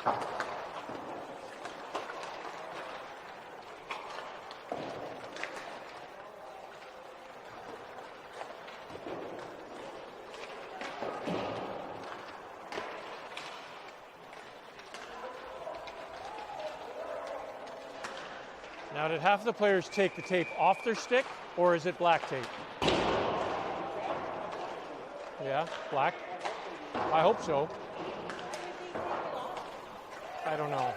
Now, did half the players take the tape off their stick, or is it black tape? Yeah, black. I hope so. I don't know.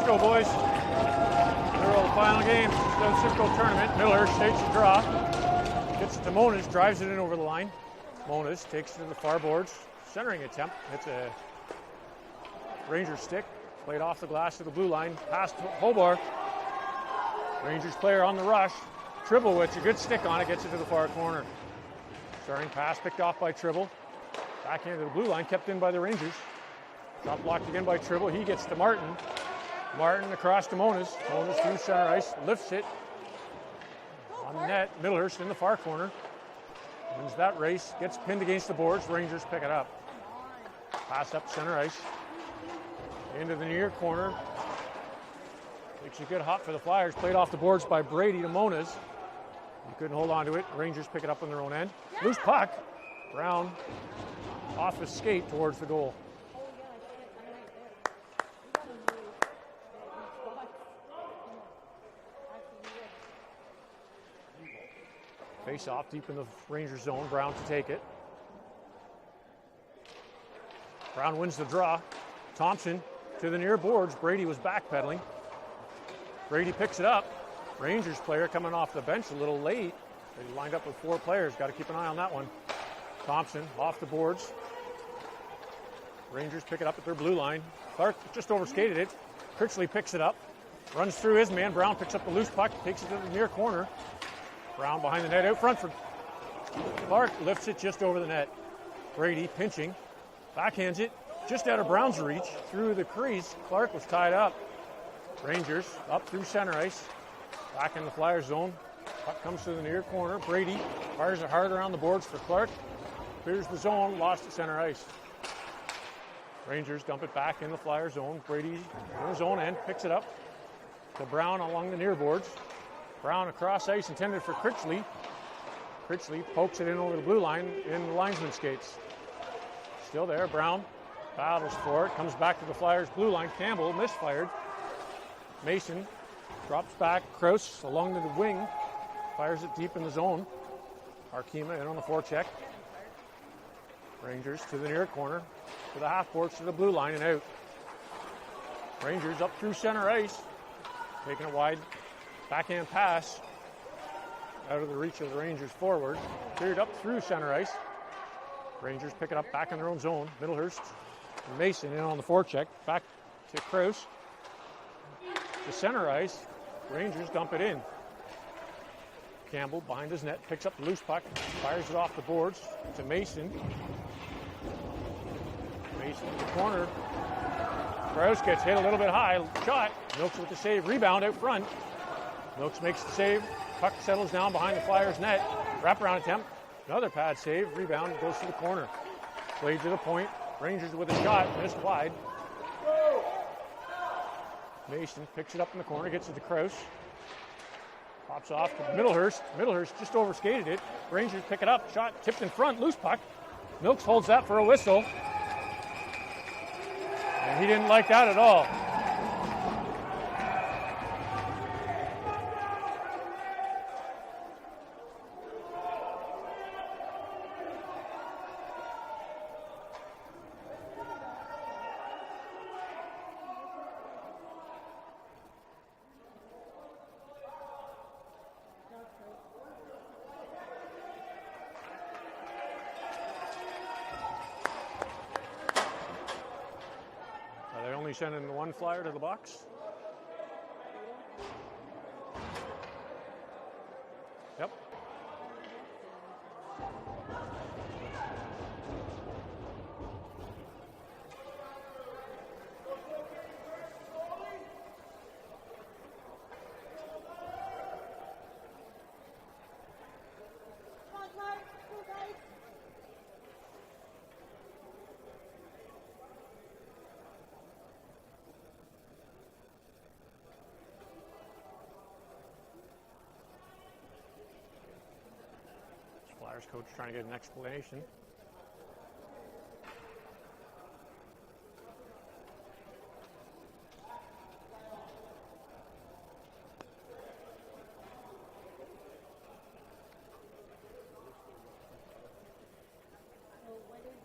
Go, boys. They're all the final game of the Simcoe tournament. Miller takes the draw. Gets it to Monas, drives it in over the line. Monas takes it to the far boards. Centering attempt. Hits a Ranger stick. Played off the glass to the blue line. Pass to Hobart. Rangers player on the rush. Tribble with a good stick on it. Gets it to the far corner. Starting pass picked off by Tribble. Backhand to the blue line. Kept in by the Rangers. Shot blocked again by Tribble. He gets to Martin. Martin across to Monas. Monas through center ice, lifts it on the net. Middlehurst in the far corner. Wins that race, gets pinned against the boards. Rangers pick it up. Pass up center ice. Into the near corner. Makes a good hop for the Flyers. Played off the boards by Brady to Monas. He couldn't hold on to it. Rangers pick it up on their own end. Loose puck. Brown off his skate towards the goal. Face off deep in the Rangers zone. Brown to take it. Brown wins the draw. Thompson to the near boards. Brady was backpedaling. Brady picks it up. Rangers player coming off the bench a little late. They lined up with four players. Got to keep an eye on that one. Thompson off the boards. Rangers pick it up at their blue line. Clark just overskated it. Critchley picks it up. Runs through his man. Brown picks up the loose puck. Takes it to the near corner. Brown behind the net, out front for Clark, lifts it just over the net. Brady pinching, backhands it just out of Brown's reach through the crease. Clark was tied up. Rangers up through center ice, back in the Flyers zone. Puck comes to the near corner. Brady fires it hard around the boards for Clark. Clears the zone, lost at center ice. Rangers dump it back in the Flyers zone. Brady in his own end, picks it up. to Brown along the near boards. Brown across ice intended for Critchley. Critchley pokes it in over the blue line in the linesman skates. Still there, Brown battles for it, comes back to the Flyers blue line. Campbell misfired. Mason drops back. Kraus along to the wing, fires it deep in the zone. Arkema in on the forecheck. Rangers to the near corner, to the half boards to the blue line and out. Rangers up through center ice, taking a wide backhand pass out of the reach of the Rangers forward. Cleared up through center ice. Rangers pick it up back in their own zone. Middlehurst and Mason in on the forecheck. Back to Kraus. To center ice. Rangers dump it in. Campbell behind his net, picks up the loose puck, fires it off the boards to Mason. Mason in the corner. Kraus gets hit a little bit high. Shot. Milks with the save. Rebound out front. Milks makes the save. Puck settles down behind the Flyers net. Wraparound attempt. Another pad save. Rebound goes to the corner. Played to the point. Rangers with a shot. Missed wide. Mason picks it up in the corner. Gets it to Kraus. Pops off to Middlehurst. Middlehurst just overskated it. Rangers pick it up. Shot tipped in front. Loose puck. Milks holds that for a whistle. And he didn't like that at all. Sending one Flyer to the box. Yep. Flyers coach trying to get an explanation.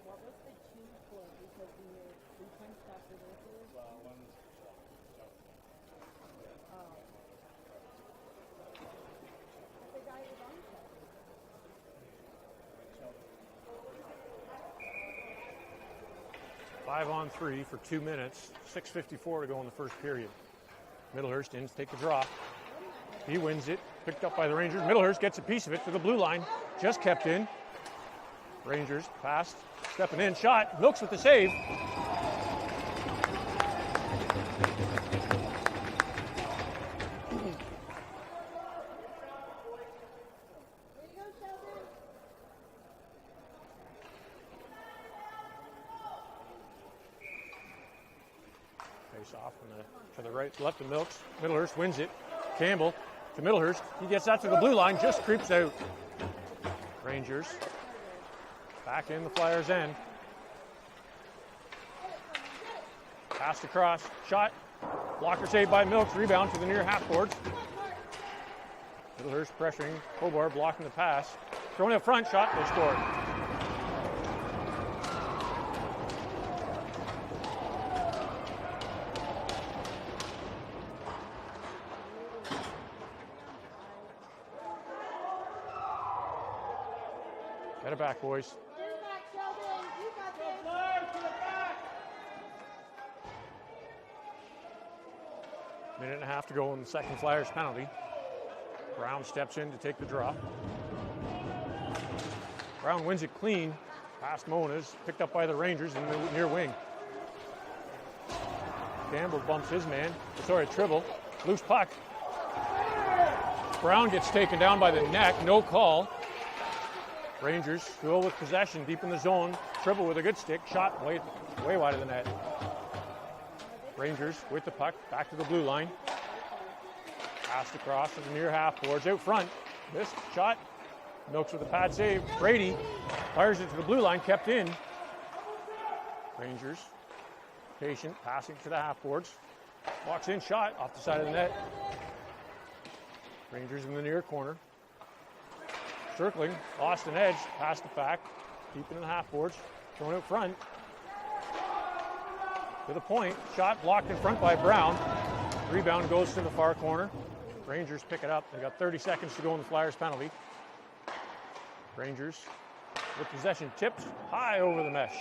What was the two for? Because we punched after this. Oh. The guy was on set. 5-on-3 for 2 minutes. 6:54 to go in the first period. Middlehurst in to take the draw. He wins it. Picked up by the Rangers. Middlehurst gets a piece of it to the blue line. Just kept in. Rangers passed. Stepping in. Shot. Milks with the save. Face off to the right, left of Milks. Middlehurst wins it. Campbell to Middlehurst. He gets that to the blue line, just creeps out. Rangers back in the Flyers' end. Passed across. Shot. Blocker saved by Milks. Rebound to the near half boards. Middlehurst pressuring Hobart, blocking the pass. Thrown up front. Shot. They scored. Get it back, boys. Minute and a half to go in the second Flyers penalty. Brown steps in to take the draw. Brown wins it clean. Past Mona's, picked up by the Rangers in the near wing. Campbell bumps his man. Tribble. Loose puck. Brown gets taken down by the neck. No call. Rangers still with possession deep in the zone. Tribble with a good stick. Shot way wide of the net. Rangers with the puck. Back to the blue line. Passed across to the near half boards out front. Missed shot. Milks with a pad save. Brady fires it to the blue line, kept in. Rangers patient, passing to the half boards. Walks in, shot off the side of the net. Rangers in the near corner. Circling, lost an edge, passed it back, keeping in the half boards, going out front. To the point, shot blocked in front by Brown. Rebound goes to the far corner. Rangers pick it up. They got 30 seconds to go in the Flyers penalty. Rangers with possession tipped high over the mesh.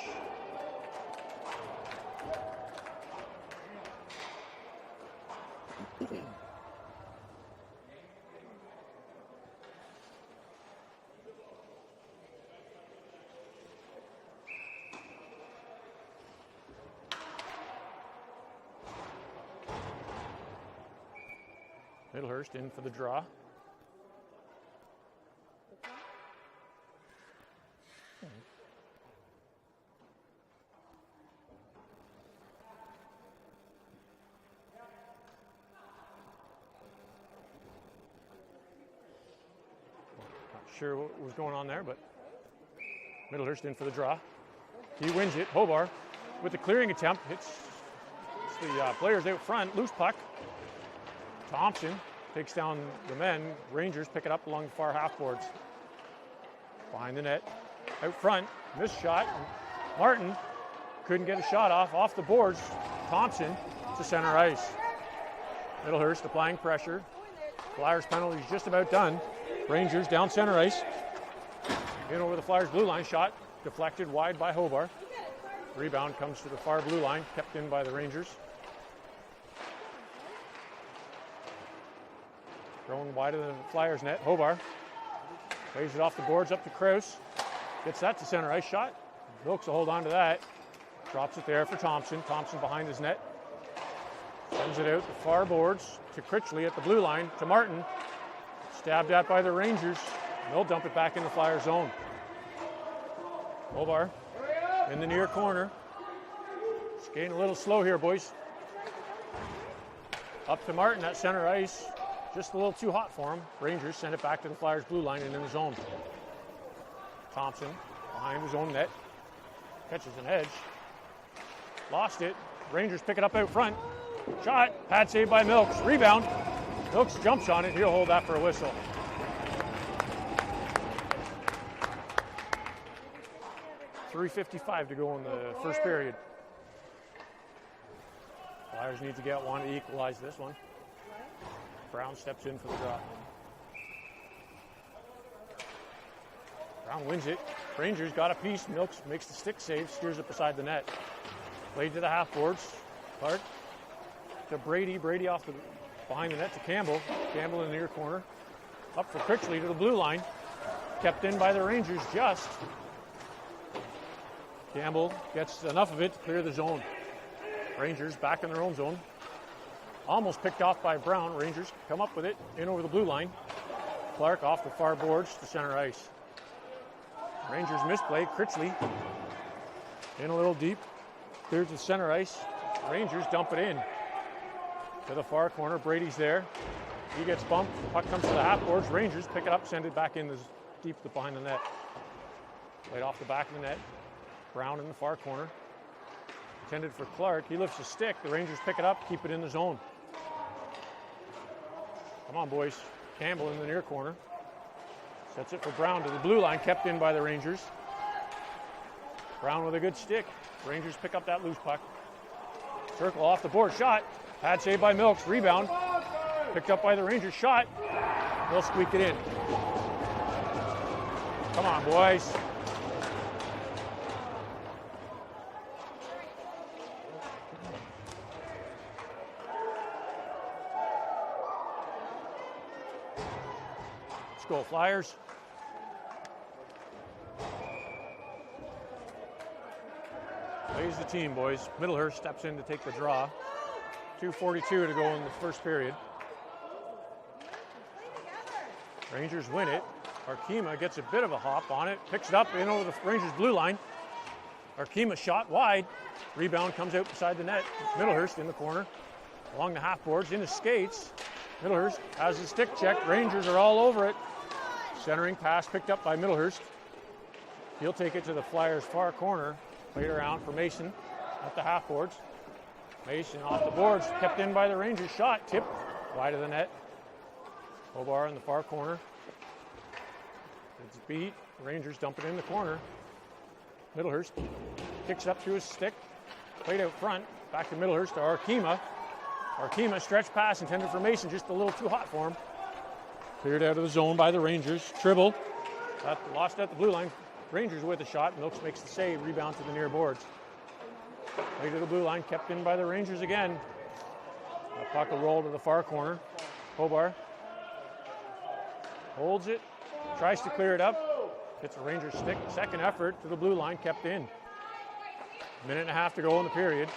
Middlehurst in for the draw. Not sure what was going on there, but Middlehurst in for the draw. He wins it. Hobart with the clearing attempt hits the players out front. Loose puck. Thompson takes down the men. Rangers pick it up along the far half boards. Behind the net. Out front. Missed shot. Martin couldn't get a shot off the boards. Thompson to center ice. Middlehurst applying pressure. Flyers penalty is just about done. Rangers down center ice. In over the Flyers blue line. Shot deflected wide by Hobart. Rebound comes to the far blue line. Kept in by the Rangers. Thrown wide of the Flyers net. Hobart plays it off the boards up to Krause. Gets that to center ice. Shot. Wilkes will hold on to that. Drops it there for Thompson. Thompson behind his net. Sends it out the far boards to Critchley at the blue line to Martin. Stabbed at by the Rangers. They'll dump it back in the Flyer zone. Hobart in the near corner. Skating a little slow here, boys. Up to Martin at center ice. Just a little too hot for him. Rangers send it back to the Flyers blue line and in the zone. Thompson behind his own net. Catches an edge. Lost it. Rangers pick it up out front. Shot. Pad save by Milks. Rebound. Milks jumps on it. He'll hold that for a whistle. .355 to go in the first period. Flyers need to get one to equalize this one. Brown steps in for the draw. Brown wins it. Rangers got a piece. Milks makes the stick save, steers it beside the net. Played to the half boards. Clark to Brady. Brady off the behind the net to Campbell. Campbell in the near corner. Up for Critchley to the blue line. Kept in by the Rangers just. Campbell gets enough of it to clear the zone. Rangers back in their own zone. Almost picked off by Brown. Rangers come up with it in over the blue line. Clark off the far boards to center ice. Rangers misplay. Critchley in a little deep. Clears to center ice. Rangers dump it in to the far corner. Brady's there. He gets bumped. Puck comes to the half boards. Rangers pick it up, send it back in deep behind the net. Played off the back of the net. Brown in the far corner. Intended for Clark. He lifts a stick. The Rangers pick it up, keep it in the zone. Come on, boys. Campbell in the near corner. Sets it for Brown to the blue line, kept in by the Rangers. Brown with a good stick. Rangers pick up that loose puck. Circle off the board. Shot. Pad save by Milks. Rebound. Picked up by the Rangers. Shot. They'll squeak it in. Come on, boys. Let's go, Flyers. Plays the team, boys. Middlehurst steps in to take the draw. 2:42 to go in the first period. Rangers win it. Arkema gets a bit of a hop on it. Picks it up in over the Rangers blue line. Arkema shot wide. Rebound comes out beside the net. Middlehurst in the corner. Along the half boards, into skates. Middlehurst has his stick checked. Rangers are all over it. Centering pass picked up by Middlehurst. He'll take it to the Flyers' far corner. Played around for Mason at the half boards. Mason off the boards, kept in by the Rangers. Shot tipped wide of the net. Hobart in the far corner. It's beat. Rangers dump it in the corner. Middlehurst kicks up through his stick. Played out front. Back to Middlehurst to Arkema. Arkema stretch pass intended for Mason, just a little too hot for him. Cleared out of the zone by the Rangers. Tribble. Lost at the blue line. Rangers with a shot. Milks makes the save. Rebound to the near boards. Play to the blue line. Kept in by the Rangers again. A puck will roll to the far corner. Hobart holds it. Tries to clear it up. Hits a Rangers stick. Second effort to the blue line. Kept in. Minute and a half to go in the period.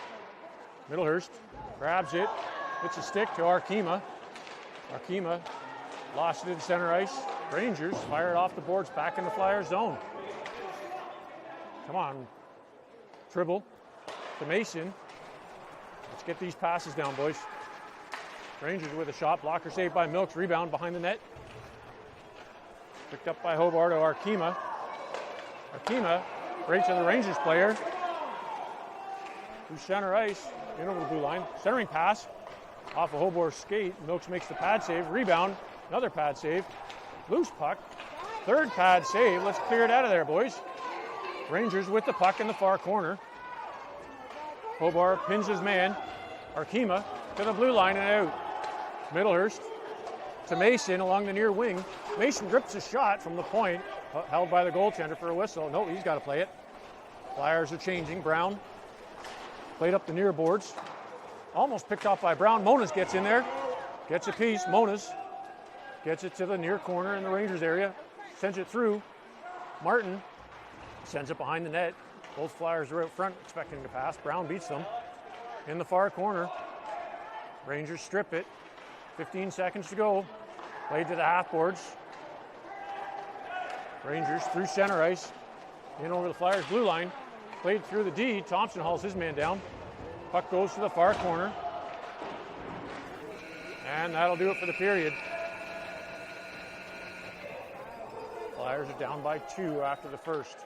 Middlehurst grabs it. Hits a stick to Arkema. Arkema lost it in center ice. Rangers fire it off the boards back in the Flyers zone. Come on. Tribble to Mason. Let's get these passes down, boys. Rangers with a shot. Blocker saved by Milks. Rebound behind the net. Picked up by Hobart to Arkema. Arkema right to the Rangers player. Through center ice. In over the blue line. Centering pass. Off of Hobart's skate. Milks makes the pad save. Rebound. Another pad save. Loose puck. Third pad save. Let's clear it out of there, boys. Rangers with the puck in the far corner. Hobart pins his man. Arkema to the blue line and out. Middlehurst to Mason along the near wing. Mason grips a shot from the point, held by the goaltender for a whistle. No, he's got to play it. Flyers are changing. Brown played up the near boards. Almost picked off by Brown. Monas gets in there. Gets a piece. Monas gets it to the near corner in the Rangers area. Sends it through. Martin sends it behind the net. Both Flyers are out front expecting to pass. Brown beats them. In the far corner. Rangers strip it. 15 seconds to go. Played to the half boards. Rangers through center ice. In over the Flyers blue line. Played through the D. Thompson hauls his man down. Puck goes to the far corner. And that'll do it for the period. Flyers are down by 2 after the first.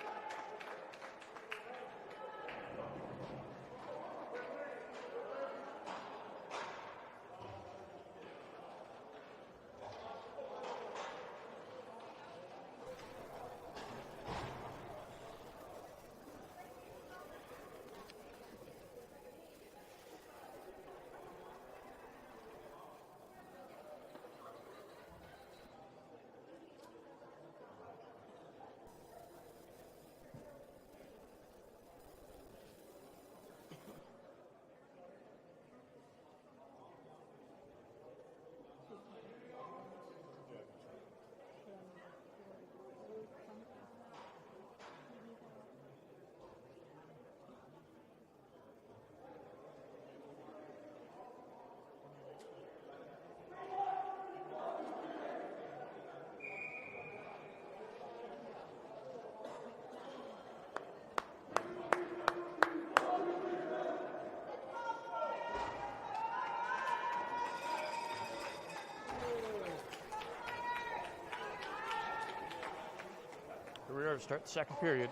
Here we are to start the second period.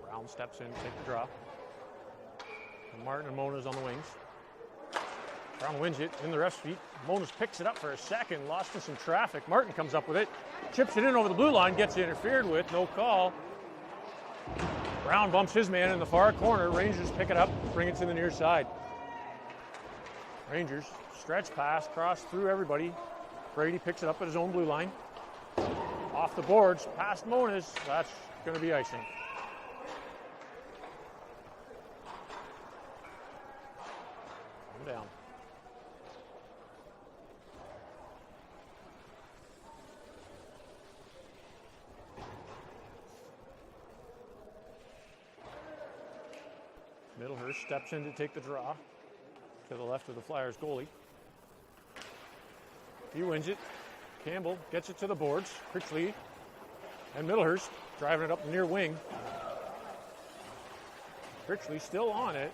Brown steps in to take the draw. And Martin and Mona's on the wings. Brown wins it in the ref's feet. Mona's picks it up for a second, lost in some traffic. Martin comes up with it, chips it in over the blue line, gets interfered with, no call. Brown bumps his man in the far corner. Rangers pick it up, bring it to the near side. Rangers stretch pass, cross through everybody. Brady picks it up at his own blue line. Off the boards, past Monas. That's going to be icing. Come down. Middlehurst steps in to take the draw to the left of the Flyers goalie. He wins it. Campbell gets it to the boards. Critchley and Middlehurst driving it up the near wing. Critchley still on it.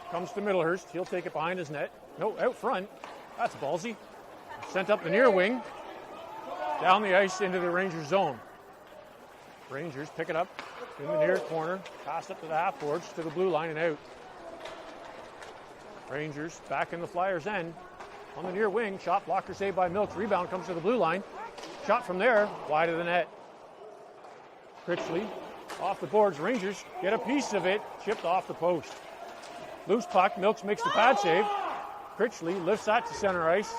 Comes to Middlehurst. He'll take it behind his net. No, out front. That's ballsy. Sent up the near wing, down the ice into the Rangers zone. Rangers pick it up in the near corner, pass up to the half boards, to the blue line and out. Rangers back in the Flyers' end. On the near wing, shot blocker saved by Milks. Rebound comes to the blue line. Shot from there, wide of the net. Critchley off the boards. Rangers get a piece of it, chipped off the post. Loose puck, Milks makes the pad save. Critchley lifts that to center ice.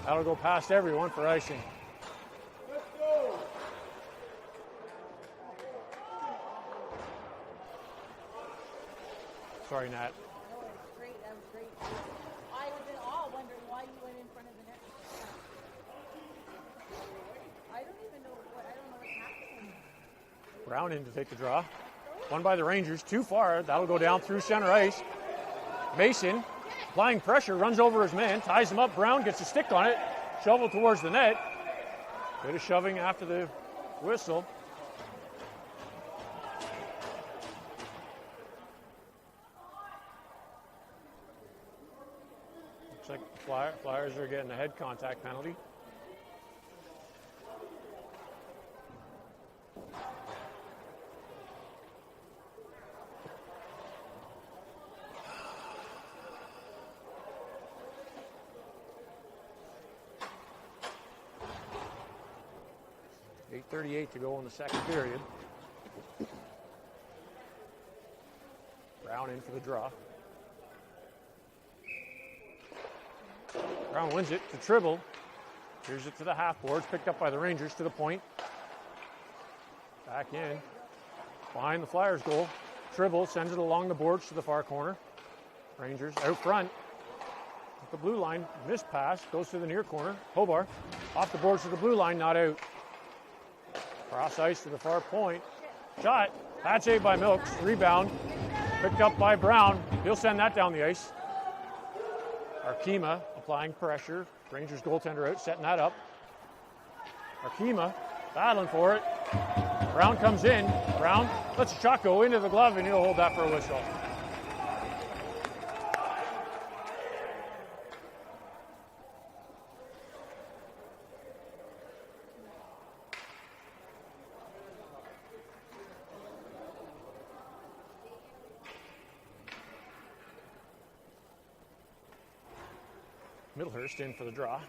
That'll go past everyone for icing. Sorry, Nat. That was great. That was great. I was in awe, wondering why you went in front of the net. I don't know what's happening. Brown in to take the draw. One by the Rangers, too far. That'll go down through center ice. Mason, applying pressure, runs over his man, ties him up. Brown gets a stick on it, shovel towards the net. Bit of shoving after the whistle. Looks like Flyers are getting a head contact penalty. .38 to go in the second period. Brown in for the draw. Brown wins it to Tribble. Here's it to the half boards, picked up by the Rangers to the point. Back in. Behind the Flyers goal. Tribble sends it along the boards to the far corner. Rangers out front. At the blue line, missed pass, goes to the near corner. Hobart off the boards to the blue line, not out. Cross ice to the far point. Shot. Pad save by Milks. Rebound. Picked up by Brown. He'll send that down the ice. Arkema applying pressure. Rangers goaltender out, setting that up. Arkema battling for it. Brown comes in. Brown lets a shot go into the glove, and he'll hold that for a whistle. Middlehurst in for the draw.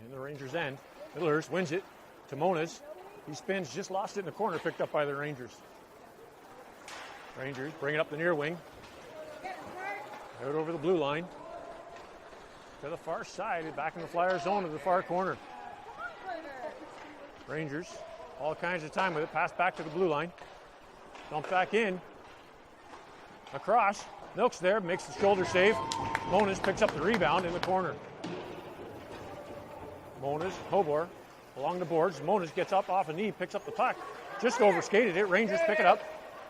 In the Rangers' end. Middlehurst wins it to Moniz. He spins, just lost it in the corner, picked up by the Rangers. Rangers bring it up the near wing. Out over the blue line. To the far side, back in the Flyers' zone to the far corner. Rangers, all kinds of time with it. Pass back to the blue line. Dump back in. Across. Milks there, makes the shoulder save. Moniz picks up the rebound in the corner. Moniz, Hobart, along the boards. Moniz gets up off a knee, picks up the puck. Just overskated it. Rangers pick it up.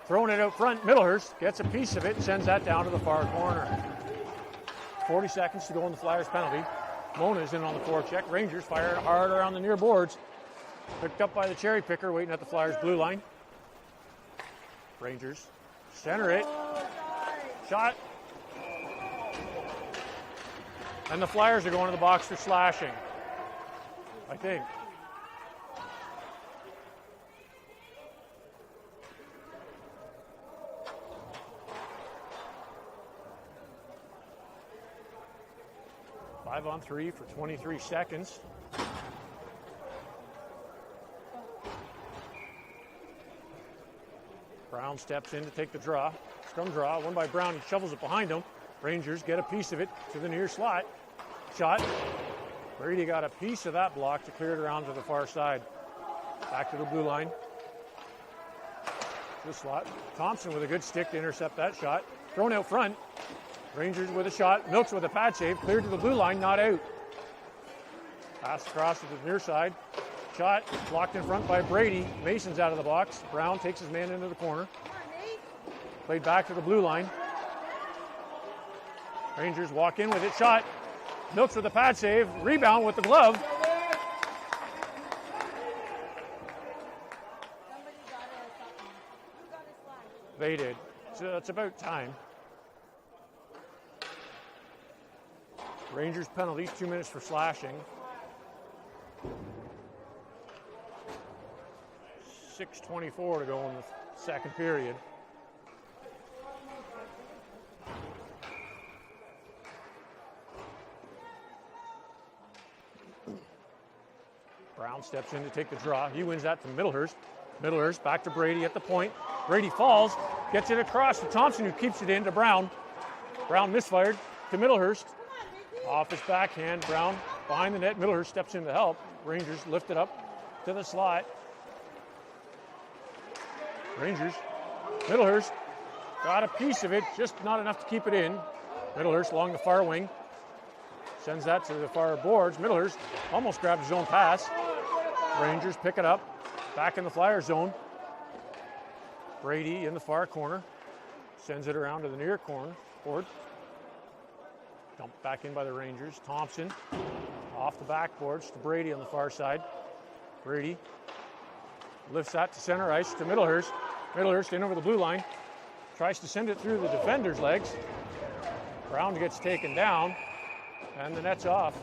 Throwing it out front. Middlehurst gets a piece of it and sends that down to the far corner. 40 seconds to go on the Flyers penalty. Moniz in on the forecheck. Rangers fire hard around the near boards. Picked up by the cherry picker waiting at the Flyers blue line. Rangers center it. Shot. And the Flyers are going to the box for slashing, I think. Five on three for 23 seconds. Brown steps in to take the draw. Scrum draw, one by Brown. He shovels it behind him. Rangers get a piece of it to the near slot. Shot. Brady got a piece of that block to clear it around to the far side. Back to the blue line. To the slot. Thompson with a good stick to intercept that shot. Thrown out front. Rangers with a shot. Milks with a pad save. Cleared to the blue line, not out. Pass across to the near side. Shot blocked in front by Brady. Mason's out of the box. Brown takes his man into the corner. Played back to the blue line. Rangers walk in with it. Shot. Milks with a pad save. Rebound with the glove. They did. So it's about time. Rangers penalties, 2 minutes for slashing. 6:24 to go in the second period. Brown steps in to take the draw. He wins that from Middlehurst. Middlehurst back to Brady at the point. Brady falls, gets it across to Thompson, who keeps it in to Brown. Brown misfired to Middlehurst. Off his backhand, Brown behind the net. Middlehurst steps in to help. Rangers lift it up to the slot. Rangers, Middlehurst got a piece of it, just not enough to keep it in. Middlehurst along the far wing. Sends that to the far boards. Middlehurst almost grabbed his own pass. Rangers pick it up. Back in the Flyer zone. Brady in the far corner. Sends it around to the near corner. Board. Dumped back in by the Rangers. Thompson off the backboards to Brady on the far side. Brady lifts that to center ice to Middlehurst. Middlehurst in over the blue line. Tries to send it through the defender's legs. Brown gets taken down. And the net's off.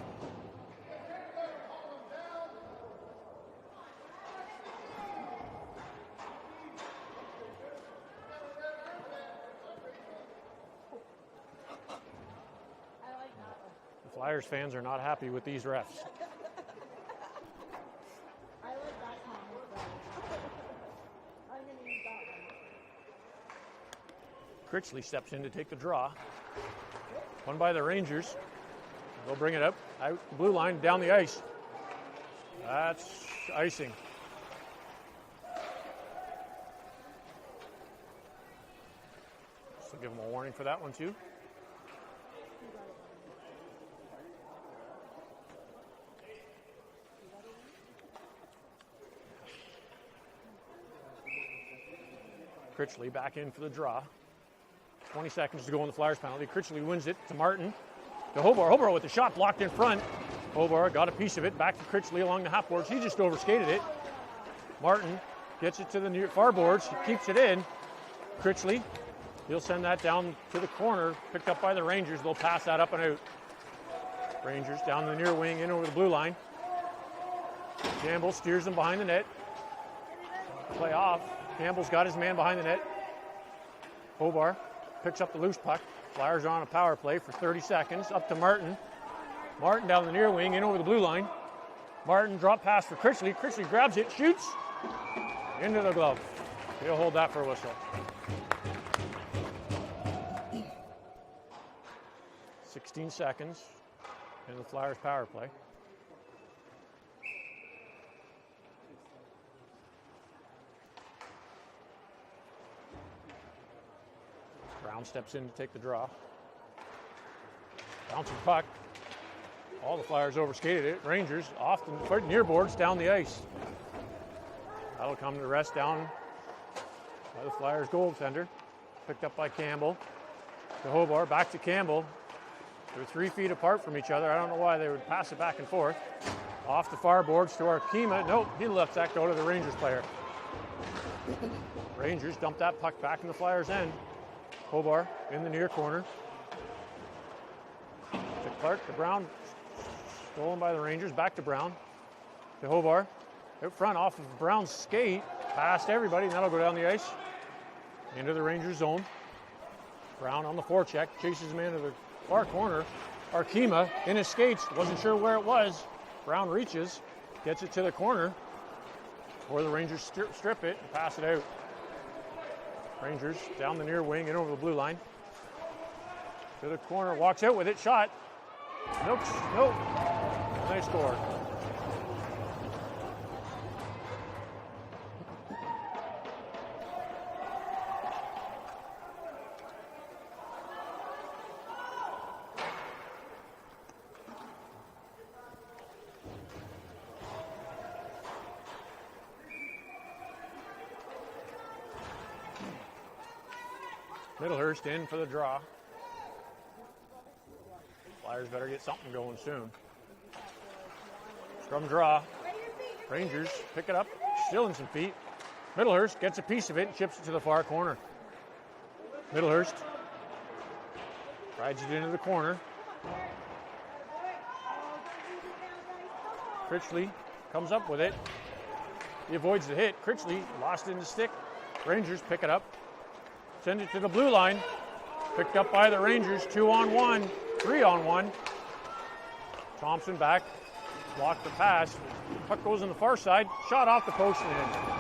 The Flyers fans are not happy with these refs. I like that comment better. I'm going to use that one. Critchley steps in to take the draw. Won by the Rangers. They'll bring it up, out the blue line, down the ice. That's icing. So give them a warning for that one too. Critchley back in for the draw. 20 seconds to go on the Flyers penalty. Critchley wins it to Martin. To Hobart. Hobart with the shot blocked in front. Hobart got a piece of it. Back to Critchley along the half boards. He just overskated it. Martin gets it to the near far boards. He keeps it in. Critchley, he'll send that down to the corner. Picked up by the Rangers. They'll pass that up and out. Rangers down the near wing, in over the blue line. Campbell steers them behind the net. Play off. Campbell's got his man behind the net. Hobart picks up the loose puck. Flyers are on a power play for 30 seconds. Up to Martin. Martin down the near wing, in over the blue line. Martin drop pass for Critchley. Critchley grabs it, shoots. Into the glove. He'll hold that for a whistle. 16 seconds in the Flyers power play. Brown steps in to take the draw. Bouncing puck. All the Flyers overskated it. Rangers off the near boards down the ice. That'll come to rest down by the Flyers goaltender. Picked up by Campbell. To Hobart, back to Campbell. They're 3 feet apart from each other. I don't know why they would pass it back and forth. Off the far boards to Arkema. Nope, he lets that go to the Rangers player. Rangers dump that puck back in the Flyers' end. Hobart in the near corner. To Clark, to Brown. Stolen by the Rangers. Back to Brown. To Hobart. Out front off of Brown's skate. Past everybody, and that'll go down the ice. Into the Rangers zone. Brown on the forecheck. Chases him into the far corner. Arkema in his skates. Wasn't sure where it was. Brown reaches. Gets it to the corner. Or the Rangers strip it and pass it out. Rangers down the near wing, in over the blue line. To the corner, walks out with it, shot. Nope. Nice score. Middlehurst in for the draw. Flyers better get something going soon. Scrum draw. Rangers pick it up, still in some feet. Middlehurst gets a piece of it and chips it to the far corner. Middlehurst rides it into the corner. Critchley comes up with it. He avoids the hit. Critchley lost in the stick. Rangers pick it up. Send it to the blue line. Picked up by the Rangers. 2-on-1. 3-on-1. Thompson back. Blocked the pass. Puck goes on the far side. Shot off the post and in.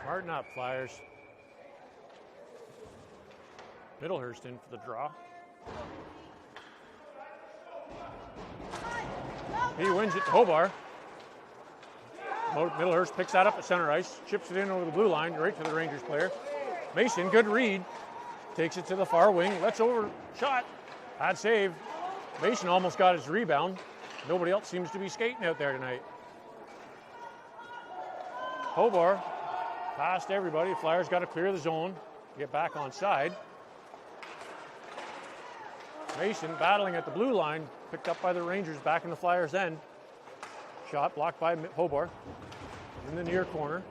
Smarten up, Flyers. Middlehurst in for the draw. He wins it to Hobart. Middlehurst picks that up at center ice, chips it in over the blue line, right to the Rangers player. Mason, good read. Takes it to the far wing, lets over, shot. Bad save. Mason almost got his rebound. Nobody else seems to be skating out there tonight. Hobart past everybody. Flyers got to clear the zone, get back on side. Mason battling at the blue line, picked up by the Rangers back in the Flyers' end. Shot blocked by Hobart in the near corner.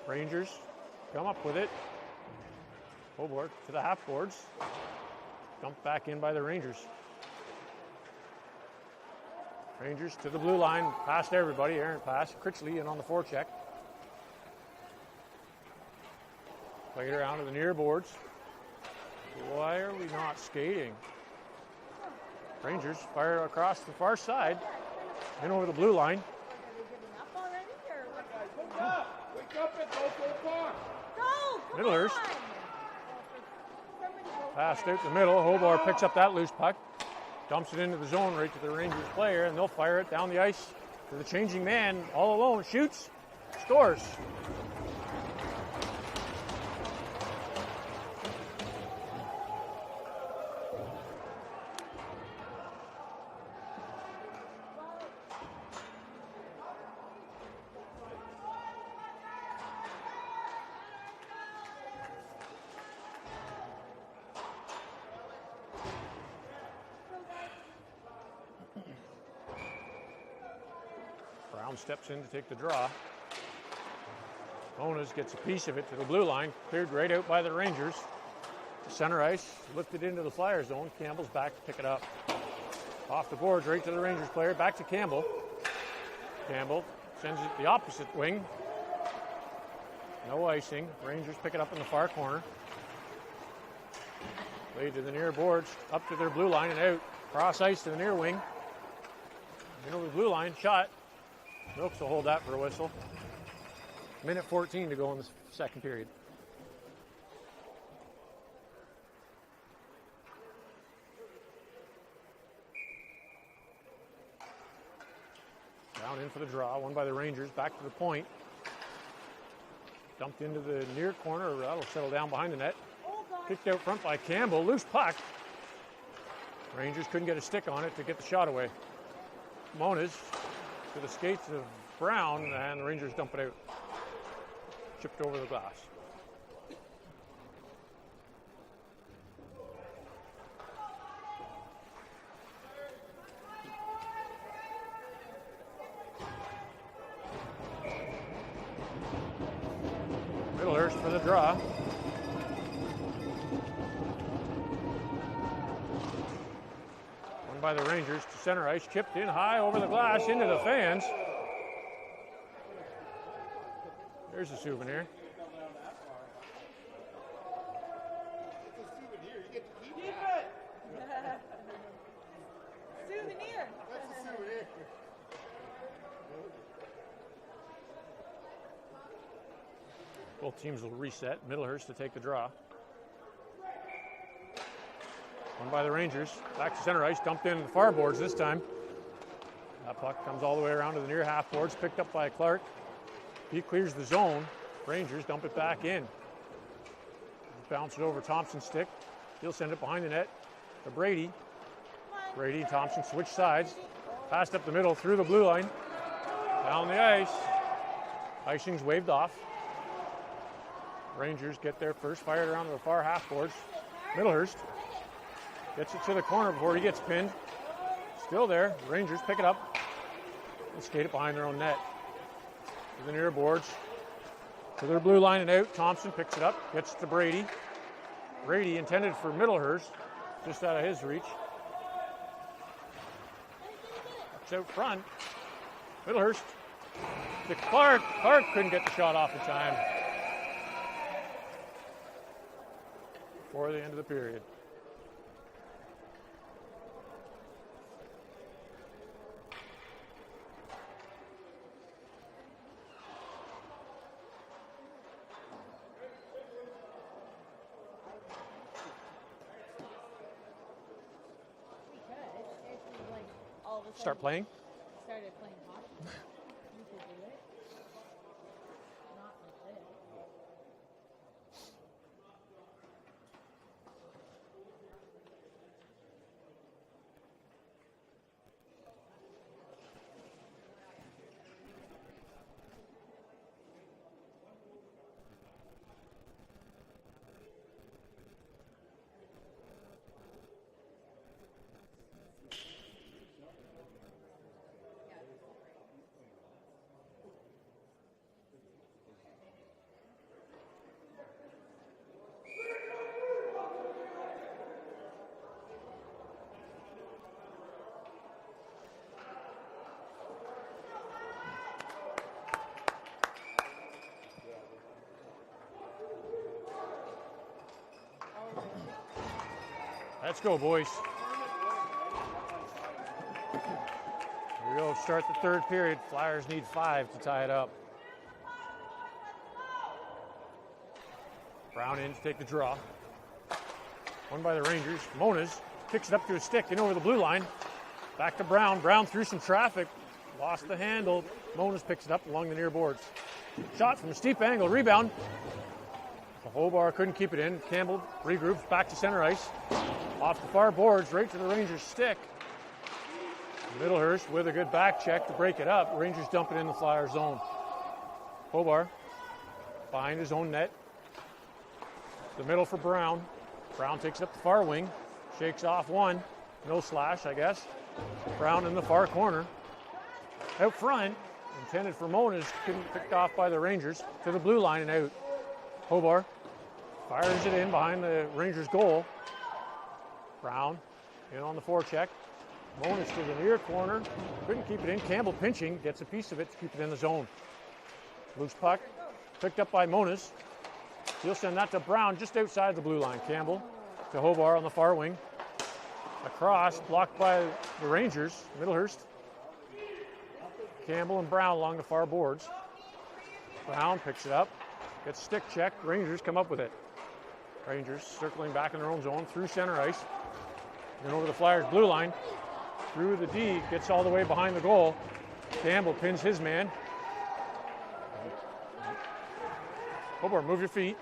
Rangers come up with it. Hobart to the half boards. Dumped back in by the Rangers. Rangers to the blue line, past everybody, errant pass. Critchley in on the forecheck. Played around to the near boards. Why are we not skating? Rangers fire across the far side, in over the blue line. Are they giving up already, or what? Wake up! Wake up and go far! Go! Middlehurst. Somebody go Passed out the middle. Hobart picks up that loose puck. Dumps it into the zone right to the Rangers player, and they'll fire it down the ice to the changing man all alone. Shoots, scores. Brown steps in to take the draw. Onas gets a piece of it to the blue line, cleared right out by the Rangers. Center ice, lifted into the Flyer zone. Campbell's back to pick it up. Off the boards, right to the Rangers player, back to Campbell. Campbell sends it the opposite wing. No icing. Rangers pick it up in the far corner. Played to the near boards, up to their blue line and out. Cross ice to the near wing. In over the blue line, shot. Milks will hold that for a whistle. Minute 14 to go in the second period. Down in for the draw, won by the Rangers, back to the point. Dumped into the near corner, that'll settle down behind the net. Kicked out front by Campbell, loose puck. Rangers couldn't get a stick on it to get the shot away. Monas to the skates of Brown, and the Rangers dump it out. Chipped over the glass. Middlehurst for the draw. By the Rangers to center ice, chipped in high over the glass into the fans. There's a souvenir. Souvenir. That's a souvenir. Both teams will reset. Middlehurst to take the draw. Won by the Rangers. Back to center ice, dumped into the far boards this time. That puck comes all the way around to the near half boards, picked up by Clark. He clears the zone. Rangers dump it back in. Bounce it over Thompson's stick. He'll send it behind the net to Brady. Brady and Thompson switch sides. Passed up the middle through the blue line. Down the ice. Icing's waved off. Rangers get there first, fired around to the far half boards. Middlehurst gets it to the corner before he gets pinned. Still there. Rangers pick it up and skate it behind their own net. To the near boards. To their blue line and out. Thompson picks it up. Gets it to Brady. Brady intended for Middlehurst. Just out of his reach. It's out front. Middlehurst to Clark. Clark couldn't get the shot off in time. Before the end of the period. Start playing? Started playing hockey. You could do it. Not like this. Let's go, boys. Here we go. Start the third period. Flyers need 5 to tie it up. Brown in to take the draw. Won by the Rangers. Moniz kicks it up to his stick and over the blue line. Back to Brown. Brown through some traffic. Lost the handle. Moniz picks it up along the near boards. Shot from a steep angle. Rebound. Hobart couldn't keep it in. Campbell regroups back to center ice. Off the far boards, right to the Rangers' stick. Middlehurst with a good back check to break it up. Rangers dump it in the Flyer zone. Hobart behind his own net. The middle for Brown. Brown takes up the far wing. Shakes off one. No slash, I guess. Brown in the far corner. Out front, intended for Moniz, couldn't be picked off by the Rangers. To the blue line and out. Hobart fires it in behind the Rangers' goal. Brown in on the forecheck. Moniz to the near corner. Couldn't keep it in. Campbell pinching. Gets a piece of it to keep it in the zone. Loose puck. Picked up by Moniz. He'll send that to Brown just outside the blue line. Campbell to Hobart on the far wing. Across. Blocked by the Rangers. Middlehurst. Campbell and Brown along the far boards. Brown picks it up. Gets stick check. Rangers come up with it. Rangers circling back in their own zone through center ice. Then over the Flyers' blue line. Through the D. Gets all the way behind the goal. Campbell pins his man. Hobart, move your feet.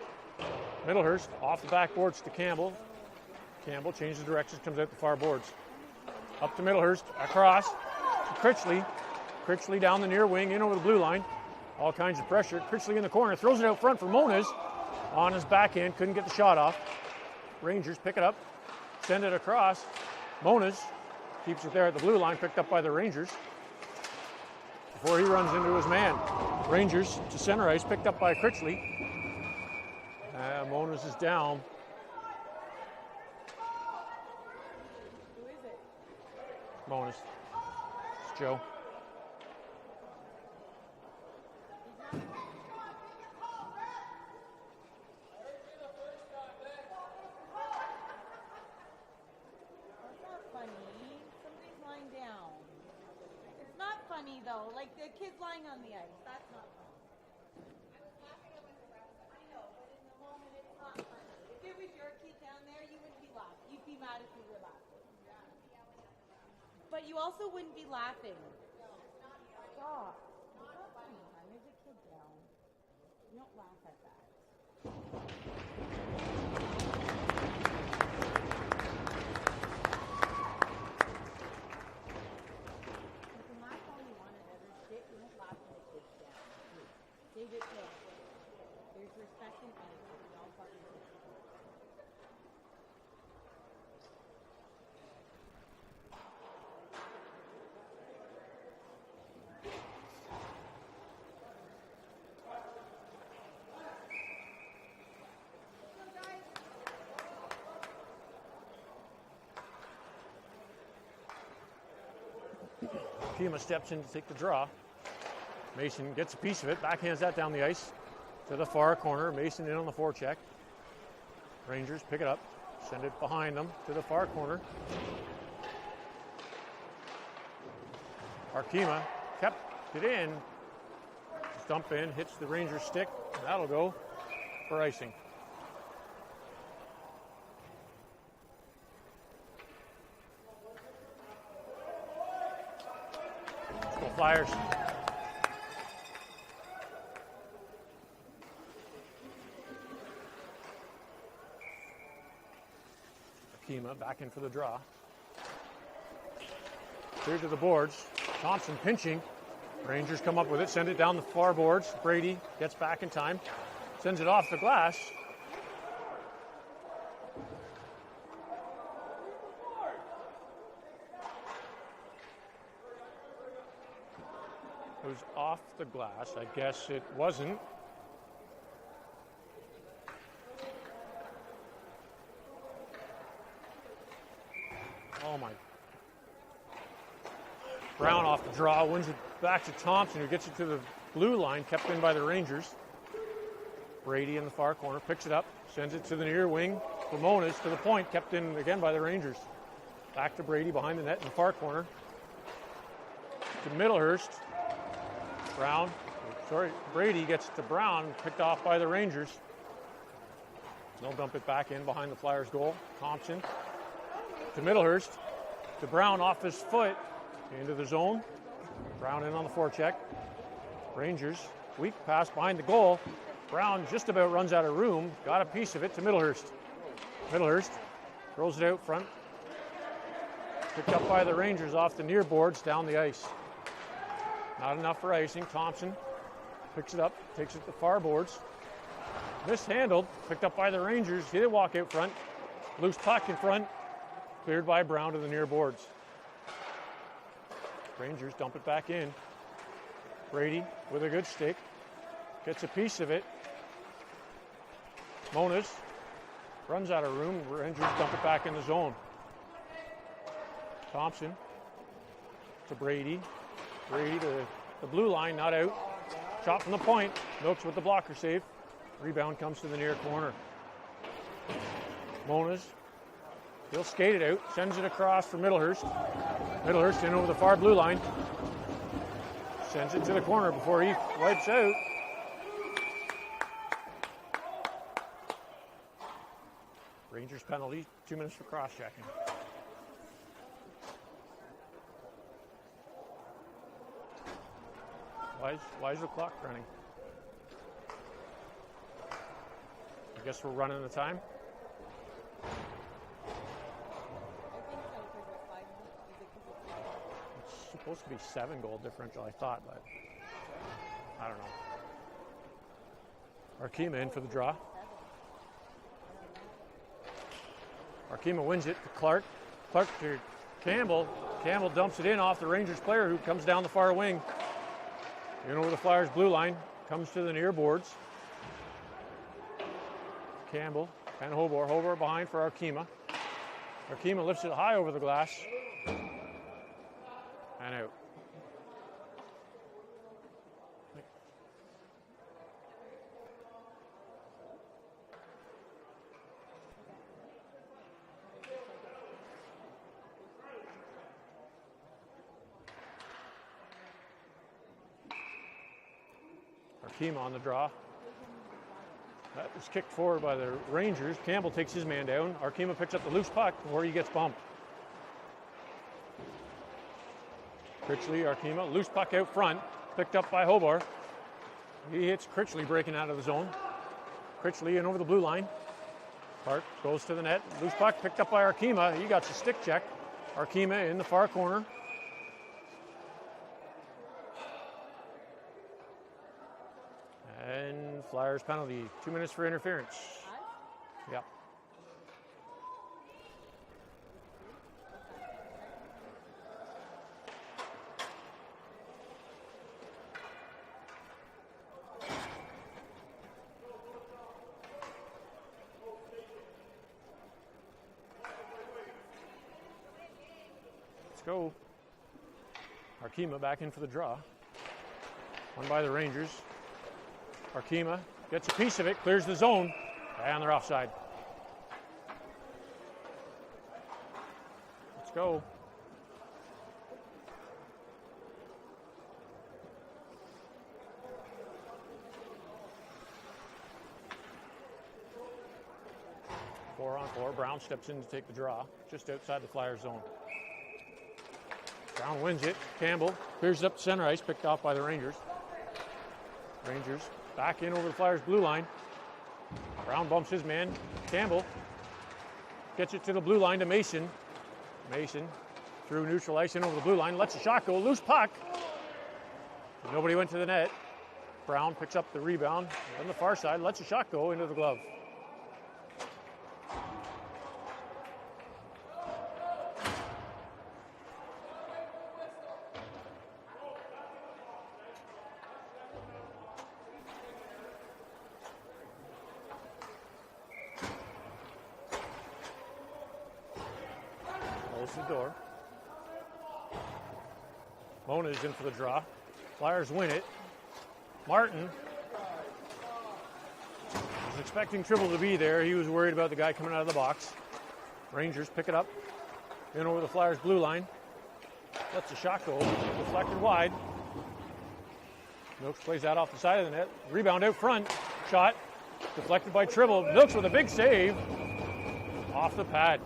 Middlehurst off the backboards to Campbell. Campbell changes directions, comes out the far boards. Up to Middlehurst. Across to Critchley. Critchley down the near wing, in over the blue line. All kinds of pressure. Critchley in the corner. Throws it out front for Moniz. On his backhand. Couldn't get the shot off. Rangers pick it up. Send it across. Moniz keeps it there at the blue line. Picked up by the Rangers. Before he runs into his man. Rangers to center ice. Picked up by Critchley. Moniz is down. Who is it? Moniz. It's Joe. Though, like the kids lying on the ice, that's not funny. I was laughing at the rest. I know, but in the moment, it's not funny. If it was your kid down there, you wouldn't be laughing. You'd be mad if you were laughing. But you also wouldn't be laughing. Stop. It's not funny, hon. There's a kid down. You don't laugh at that. David Hill. There's respect and etiquette in all partnerships. Arkema steps in to take the draw. Mason gets a piece of it, backhands that down the ice to the far corner. Mason in on the forecheck. Rangers pick it up, send it behind them to the far corner. Arkema kept it in. Stump in, hits the Rangers stick. That'll go for icing. Let's go Flyers. Arkema back in for the draw. Clear to the boards. Thompson pinching. Rangers come up with it, send it down the far boards. Brady gets back in time, sends it off the glass. It was off the glass. I guess it wasn't. Oh my. Brown off the draw, wins it back to Thompson, who gets it to the blue line, kept in by the Rangers. Brady in the far corner, picks it up, sends it to the near wing. Ramones to the point, kept in again by the Rangers. Back to Brady behind the net in the far corner. To Middlehurst. Brady gets to Brown, picked off by the Rangers. They'll dump it back in behind the Flyers goal. Thompson to Middlehurst. To Brown off his foot. Into the zone. Brown in on the forecheck. Rangers, weak pass behind the goal. Brown just about runs out of room. Got a piece of it to Middlehurst. Middlehurst throws it out front. Picked up by the Rangers off the near boards down the ice. Not enough for icing. Thompson picks it up, takes it to the far boards. Mishandled, picked up by the Rangers. He did walk out front. Loose puck in front. Cleared by Brown to the near boards. Rangers dump it back in. Brady with a good stick. Gets a piece of it. Monas runs out of room. Rangers dump it back in the zone. Thompson to Brady. Brady to the blue line, not out. Shot from the point. Milks with the blocker save. Rebound comes to the near corner. Monas, he'll skate it out. Sends it across for Middlehurst. Middlehurst in over the far blue line. Sends it to the corner before he wipes out. Rangers penalty, 2 minutes for cross-checking. Why is the clock running? I guess we're running the time. It's supposed to be 7-goal differential, I thought, but I don't know. Arkema in for the draw. Arkema wins it to Clark. Clark to Campbell. Campbell dumps it in off the Rangers player who comes down the far wing. In over the Flyers blue line. Comes to the near boards. Campbell and Hobart. Hobart behind for Arkema. Arkema lifts it high over the glass. And out. Arkema on the draw. That was kicked forward by the Rangers. Campbell takes his man down. Arkema picks up the loose puck before he gets bumped. Critchley, Arkema, loose puck out front, picked up by Hobart. He hits Critchley breaking out of the zone. Critchley in over the blue line. Clark goes to the net. Loose puck picked up by Arkema. He got the stick check. Arkema in the far corner. And Flyers penalty. 2 minutes for interference. Yep. Let's go. Arkema back in for the draw. One by the Rangers. Arkema gets a piece of it, clears the zone, and they're offside. Let's go. Four on four. Brown steps in to take the draw, just outside the Flyers zone. Brown wins it. Campbell clears it up to center ice, picked off by the Rangers. Rangers back in over the Flyers' blue line. Brown bumps his man. Campbell gets it to the blue line to Mason. Mason through neutral ice in over the blue line, lets the shot go. Loose puck. Nobody went to the net. Brown picks up the rebound on the far side, lets the shot go into the glove. Close the door. Mona is in for the draw. Flyers win it. Martin was expecting Tribble to be there. He was worried about the guy coming out of the box. Rangers pick it up. In over the Flyers' blue line. Lets the shot go. Deflected wide. Milks plays that off the side of the net. Rebound out front. Shot. Deflected by Tribble. Milks with a big save. Off the pad.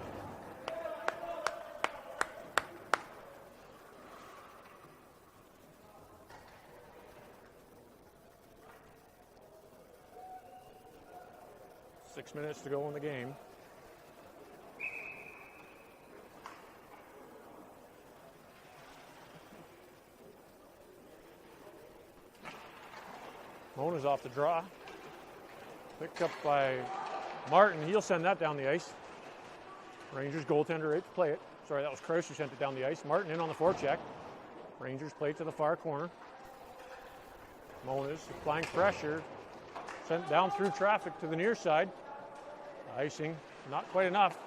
Six minutes to go in the game. Mona's off the draw. Picked up by Martin. He'll send that down the ice. Rangers goaltender right to play it. Sorry, that was Krause who sent it down the ice. Martin in on the forecheck. Rangers play it to the far corner. Mona's applying pressure. Sent down through traffic to the near side. Icing, not quite enough.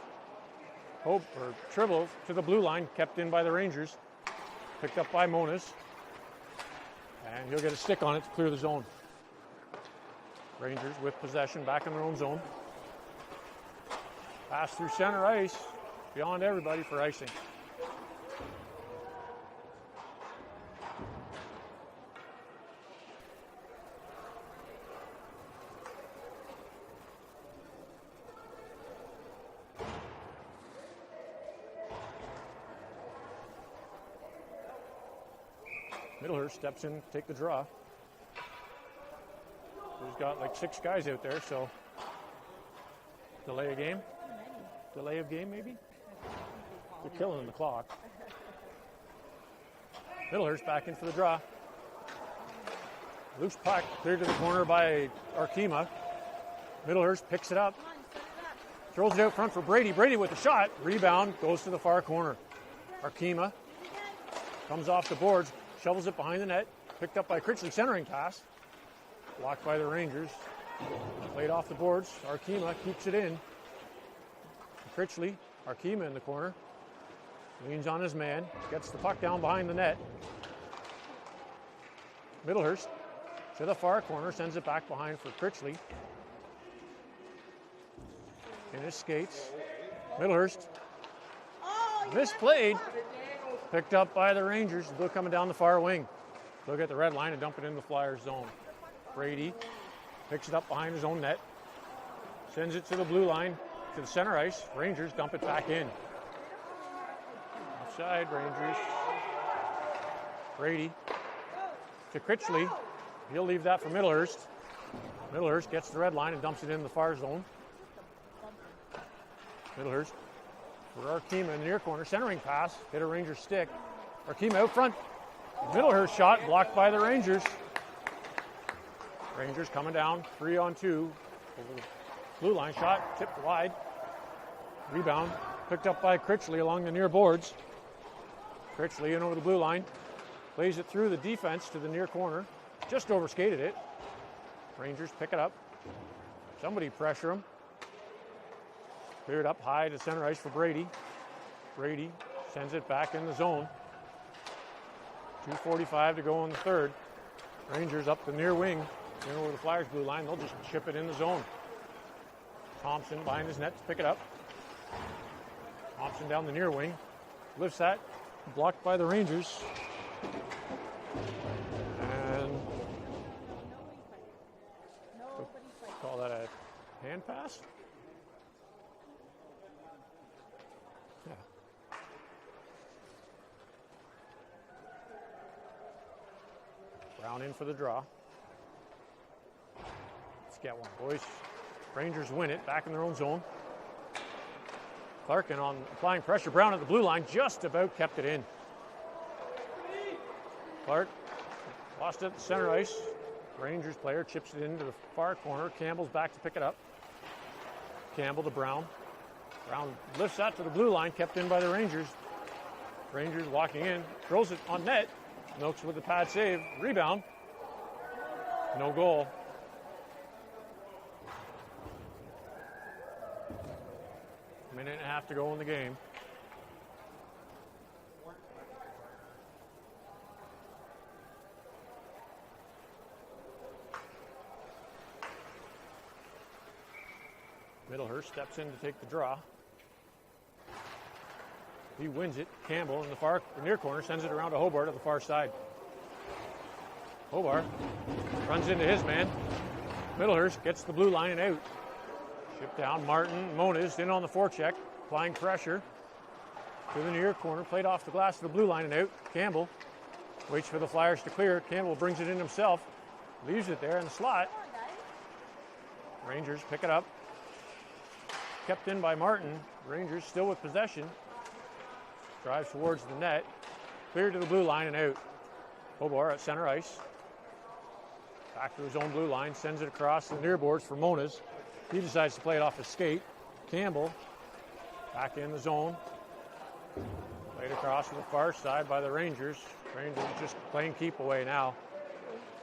Tribble to the blue line, kept in by the Rangers. Picked up by Monas. And he'll get a stick on it to clear the zone. Rangers with possession back in their own zone. Pass through center ice, beyond everybody for icing. Middlehurst steps in to take the draw. He's got like 6 guys out there, so delay a game? Delay of game, maybe? They're killing the clock. Middlehurst back in for the draw. Loose puck cleared to the corner by Arkema. Middlehurst picks it up. Throws it out front for Brady. Brady with the shot. Rebound goes to the far corner. Arkema comes off the boards. Shovels it behind the net. Picked up by Critchley, centering pass. Blocked by the Rangers. Played off the boards. Arkema keeps it in. Critchley, Arkema in the corner. Leans on his man. Gets the puck down behind the net. Middlehurst to the far corner. Sends it back behind for Critchley. In his skates. Middlehurst. Misplayed. Picked up by the Rangers. They're coming down the far wing. They'll get the red line and dump it in the Flyers zone. Brady picks it up behind his own net. Sends it to the blue line, to the center ice. Rangers dump it back in. Offside, Rangers. Brady to Critchley. He'll leave that for Middlehurst. Middlehurst gets the red line and dumps it in the far zone. Middlehurst for Arkema in the near corner. Centering pass. Hit a Ranger stick. Arkema out front. Middlehurst shot blocked by the Rangers. Rangers coming down 3-on-2. Over the blue line shot. Tipped wide. Rebound. Picked up by Critchley along the near boards. Critchley in over the blue line. Plays it through the defense to the near corner. Just overskated it. Rangers pick it up. Somebody pressure him. Cleared up high to center ice for Brady. Brady sends it back in the zone. 2:45 to go in the third. Rangers up the near wing, in over the Flyers blue line. They'll just chip it in the zone. Thompson behind his net to pick it up. Thompson down the near wing. Lifts that. Blocked by the Rangers. And call that a hand pass? Yeah. Brown in for the draw. Let's get one, boys. Rangers win it, back in their own zone. Clarkin on applying pressure. Brown at the blue line, just about kept it in. Clark lost it at the center ice. Rangers player chips it into the far corner. Campbell's back to pick it up. Campbell to Brown. Brown lifts that to the blue line, kept in by the Rangers. Rangers walking in, throws it on net. Milks with the pad save. Rebound. No goal. Minute and a half to go in the game. Middlehurst steps in to take the draw. He wins it. Campbell in the near corner sends it around to Hobart at the far side. Hobart runs into his man. Middlehurst gets the blue line and out. Shipped down. Martin, Moniz in on the forecheck, applying pressure to the near corner. Played off the glass to the blue line and out. Campbell waits for the Flyers to clear. Campbell brings it in himself. Leaves it there in the slot. Rangers pick it up. Kept in by Martin. Rangers still with possession. Drives towards the net. Cleared to the blue line and out. Hobart at center ice. Back to his own blue line. Sends it across the near boards for Moniz. He decides to play it off his skate. Campbell back in the zone. Played across to the far side by the Rangers. Rangers just playing keep away now.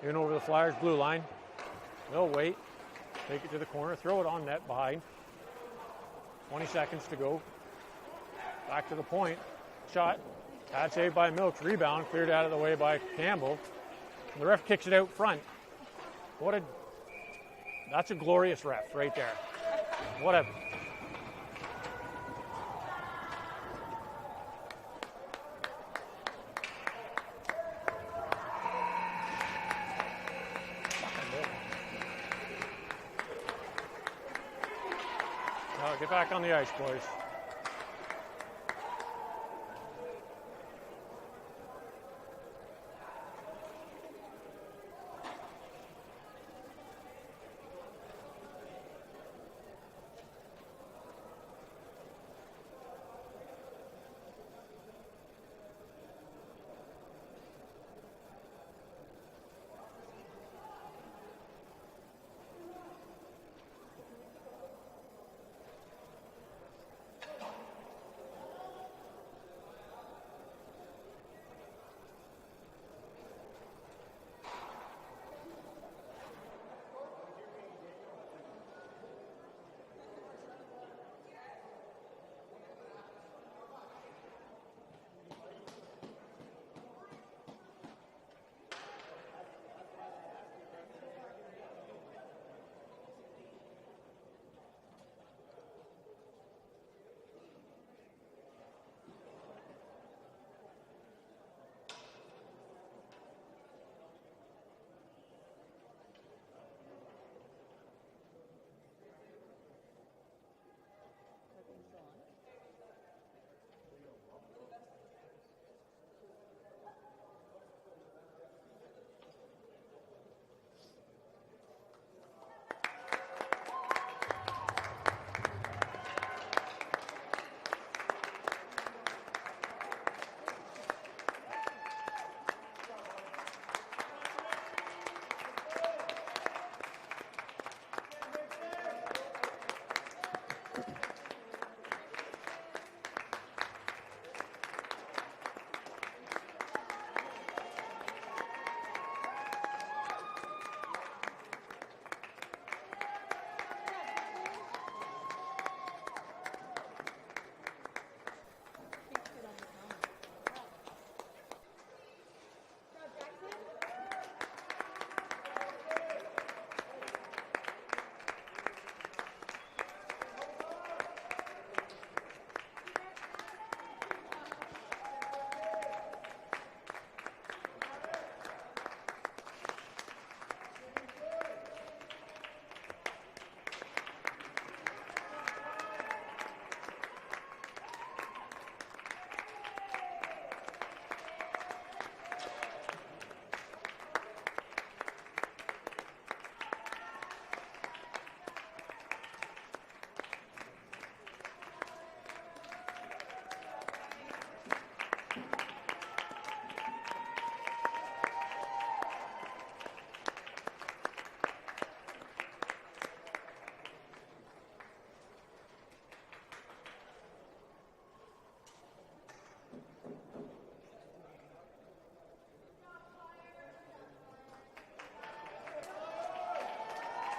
In over the Flyers blue line. They'll wait. Take it to the corner. Throw it on net behind. 20 seconds to go. Back to the point. Shot. Pad saved by Milks. Rebound. Cleared out of the way by Campbell. And the ref kicks it out front. That's a glorious ref right there. Whatever. Now get back on the ice, boys.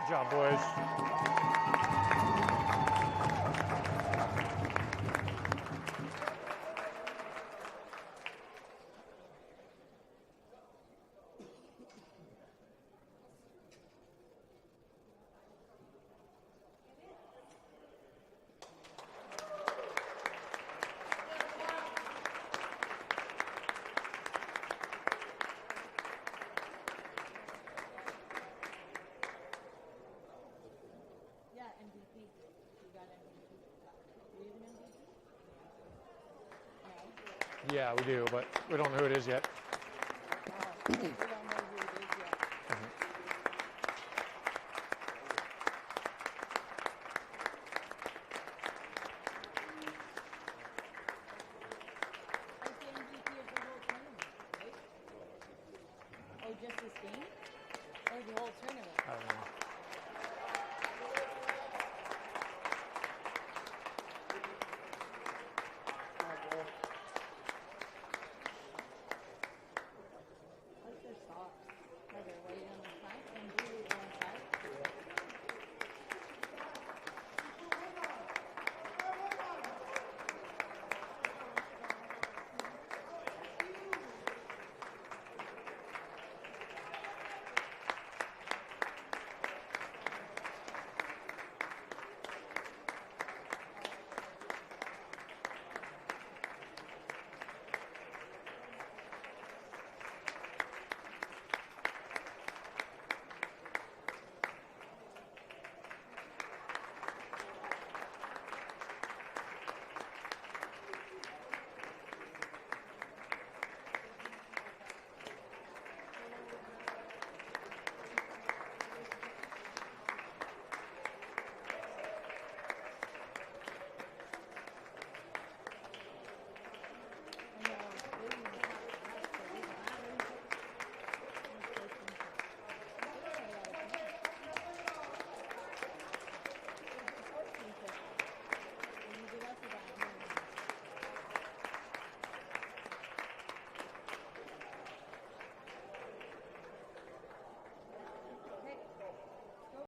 Good job, boys. Yeah, MVP. You got MVP. Do you have an MVP? No. Yeah, we do, but we don't know who it is yet. We don't know